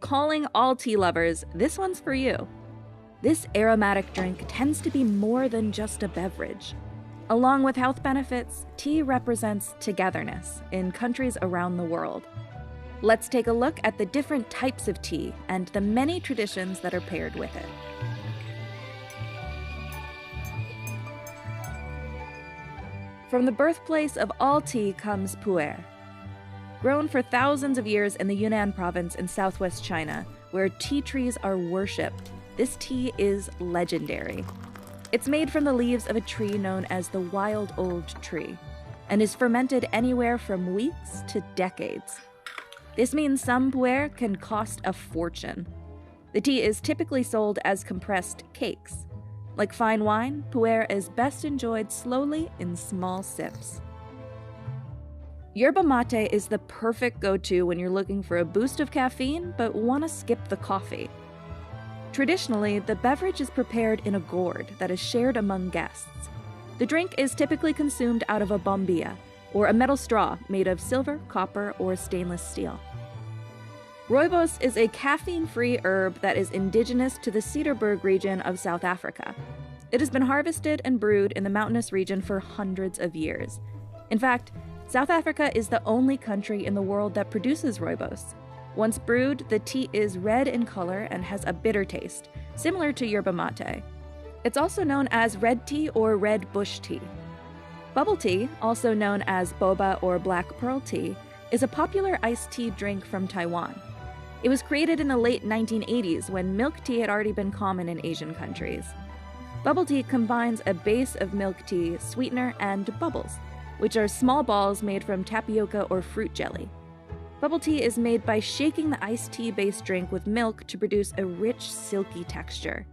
calling all tea lovers, this one's for you. This aromatic drink tends to be more than just a beverage. Along with health benefits, tea represents togetherness in countries around the world. Let's take a look at the different types of tea and the many traditions that are paired with it. From the birthplace of all tea comes pu'er. Grown for thousands of years in the Yunnan province in southwest China, where tea trees are worshipped, this tea is legendary. It's made from the leaves of a tree known as the wild old tree, and is fermented anywhere from weeks to decades. This means some pu'er can cost a fortune. The tea is typically sold as compressed cakes. Like fine wine, pu'er is best enjoyed slowly in small sips. Yerba mate is the perfect go-to when you're looking for a boost of caffeine but want to skip the coffee. Traditionally, the beverage is prepared in a gourd that is shared among guests. The drink is typically consumed out of a bombilla, or a metal straw made of silver, copper, or stainless steel. Rooibos is a caffeine-free herb that is indigenous to the Cederberg region of South Africa. It has been harvested and brewed in the mountainous region for hundreds of years. In fact, South Africa is the only country in the world that produces rooibos. Once brewed, the tea is red in color and has a bitter taste, similar to yerba mate. It's also known as red tea or red bush tea. Bubble tea, also known as boba or black pearl tea, is a popular iced tea drink from Taiwan. It was created in the late 1980s when milk tea had already been common in Asian countries. Bubble tea combines a base of milk tea, sweetener, and bubbles, which are small balls made from tapioca or fruit jelly. Bubble tea is made by shaking the iced tea-based drink with milk to produce a rich, silky texture.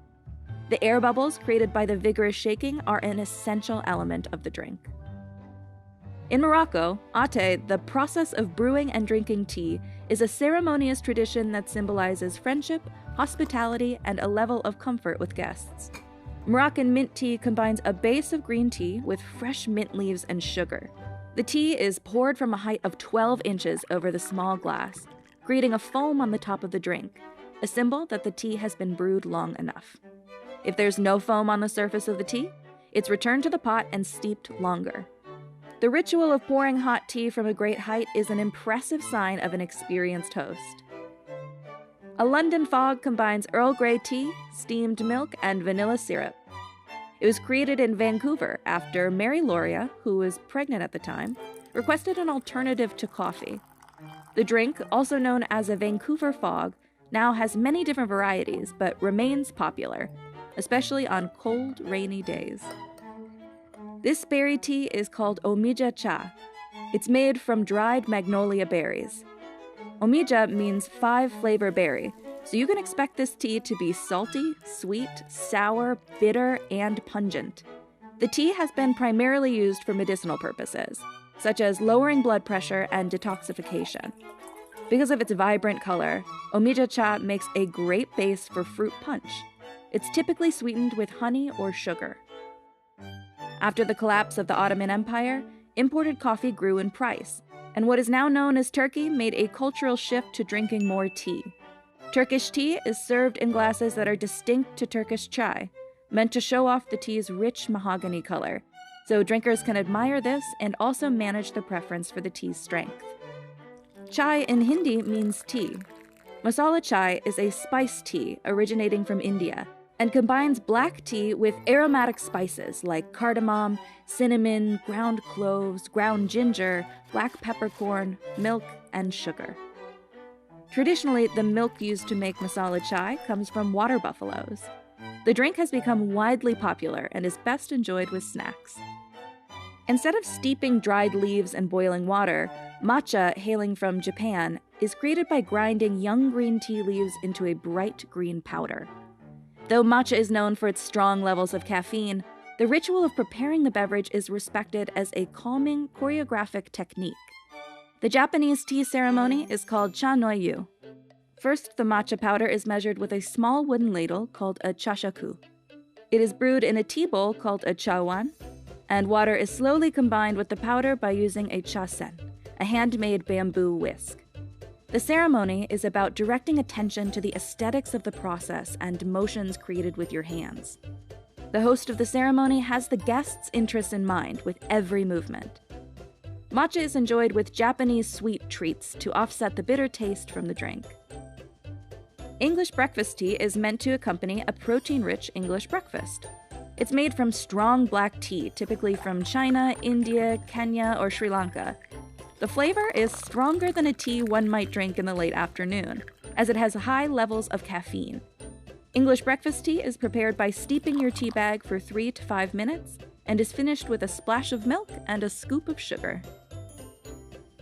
The air bubbles created by the vigorous shaking are an essential element of the drink. In Morocco, ate, the process of brewing and drinking tea, is a ceremonious tradition that symbolizes friendship, hospitality, and a level of comfort with guests. Moroccan mint tea combines a base of green tea with fresh mint leaves and sugar. The tea is poured from a height of 12 inches over the small glass, creating a foam on the top of the drink, a symbol that the tea has been brewed long enough. If there's no foam on the surface of the tea, it's returned to the pot and steeped longer. The ritual of pouring hot tea from a great height is an impressive sign of an experienced host. A London fog combines Earl Grey tea, steamed milk, and vanilla syrup. It was created in Vancouver after Mary Loria, who was pregnant at the time, requested an alternative to coffee. The drink, also known as a Vancouver fog, now has many different varieties but remains popular, especially on cold, rainy days. This berry tea is called omija cha. It's made from dried magnolia berries. Omija means 5-flavor berry, so you can expect this tea to be salty, sweet, sour, bitter, and pungent. The tea has been primarily used for medicinal purposes, such as lowering blood pressure and detoxification. Because of its vibrant color, omija cha makes a great base for fruit punch. It's typically sweetened with honey or sugar. After the collapse of the Ottoman Empire, imported coffee grew in price, and what is now known as Turkey made a cultural shift to drinking more tea. Turkish tea is served in glasses that are distinct to Turkish chai, meant to show off the tea's rich mahogany color, so drinkers can admire this and also manage the preference for the tea's strength. Chai in Hindi means tea. Masala chai is a spice tea originating from India, and combines black tea with aromatic spices like cardamom, cinnamon, ground cloves, ground ginger, black peppercorn, milk, and sugar. Traditionally, the milk used to make masala chai comes from water buffaloes. The drink has become widely popular and is best enjoyed with snacks. Instead of steeping dried leaves in boiling water, matcha, hailing from Japan, is created by grinding young green tea leaves into a bright green powder. Though matcha is known for its strong levels of caffeine, the ritual of preparing the beverage is respected as a calming, choreographic technique. The Japanese tea ceremony is called cha no yu. First, the matcha powder is measured with a small wooden ladle called a chashaku. It is brewed in a tea bowl called a chawan, and water is slowly combined with the powder by using a chasen, a handmade bamboo whisk. The ceremony is about directing attention to the aesthetics of the process and motions created with your hands. The host of the ceremony has the guest's interests in mind with every movement. Matcha is enjoyed with Japanese sweet treats to offset the bitter taste from the drink. English breakfast tea is meant to accompany a protein-rich English breakfast. It's made from strong black tea, typically from China, India, Kenya, or Sri Lanka. The flavor is stronger than a tea one might drink in the late afternoon, as it has high levels of caffeine. English breakfast tea is prepared by steeping your tea bag for 3 to 5 minutes and is finished with a splash of milk and a scoop of sugar.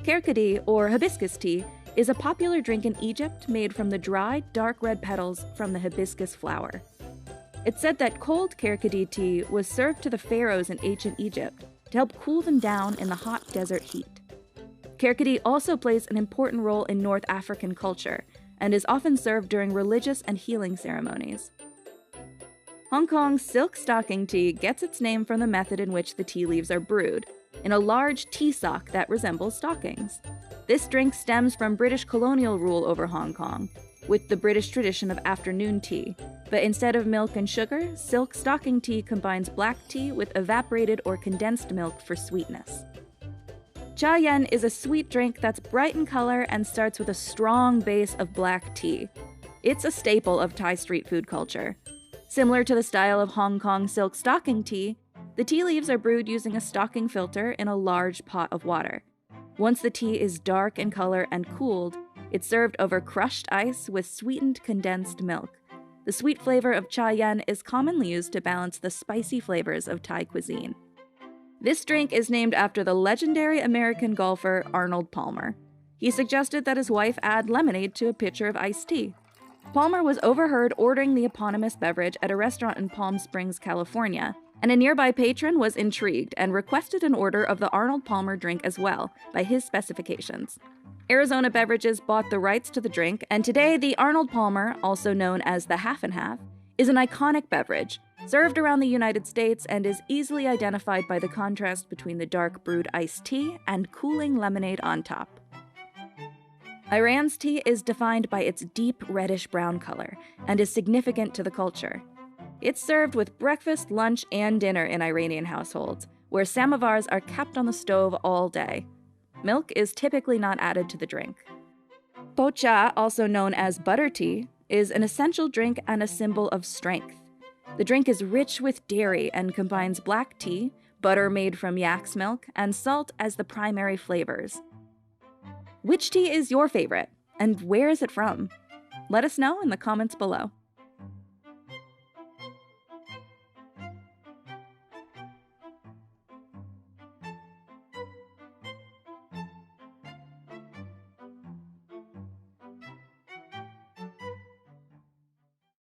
Kerkadi, or hibiscus tea, is a popular drink in Egypt made from the dried, dark red petals from the hibiscus flower. It's said that cold Kerkadi tea was served to the pharaohs in ancient Egypt to help cool them down in the hot desert heat. Kerkadi also plays an important role in North African culture and is often served during religious and healing ceremonies. Hong Kong's silk stocking tea gets its name from the method in which the tea leaves are brewed, in a large tea sock that resembles stockings. This drink stems from British colonial rule over Hong Kong, with the British tradition of afternoon tea, but instead of milk and sugar, silk stocking tea combines black tea with evaporated or condensed milk for sweetness. Cha Yen is a sweet drink that's bright in color and starts with a strong base of black tea. It's a staple of Thai street food culture. Similar to the style of Hong Kong silk stocking tea, the tea leaves are brewed using a stocking filter in a large pot of water. Once the tea is dark in color and cooled, it's served over crushed ice with sweetened condensed milk. The sweet flavor of Cha Yen is commonly used to balance the spicy flavors of Thai cuisine. This drink is named after the legendary American golfer Arnold Palmer. He suggested that his wife add lemonade to a pitcher of iced tea. Palmer was overheard ordering the eponymous beverage at a restaurant in Palm Springs, California, and a nearby patron was intrigued and requested an order of the Arnold Palmer drink as well, by his specifications. Arizona Beverages bought the rights to the drink, and today the Arnold Palmer, also known as the Half and Half, is an iconic beverage, served around the United States and is easily identified by the contrast between the dark brewed iced tea and cooling lemonade on top. Iran's tea is defined by its deep reddish-brown color and is significant to the culture. It's served with breakfast, lunch, and dinner in Iranian households, where samovars are kept on the stove all day. Milk is typically not added to the drink. Pocha, also known as butter tea, is an essential drink and a symbol of strength. The drink is rich with dairy and combines black tea, butter made from yak's milk, and salt as the primary flavors. Which tea is your favorite, and where is it from? Let us know in the comments below.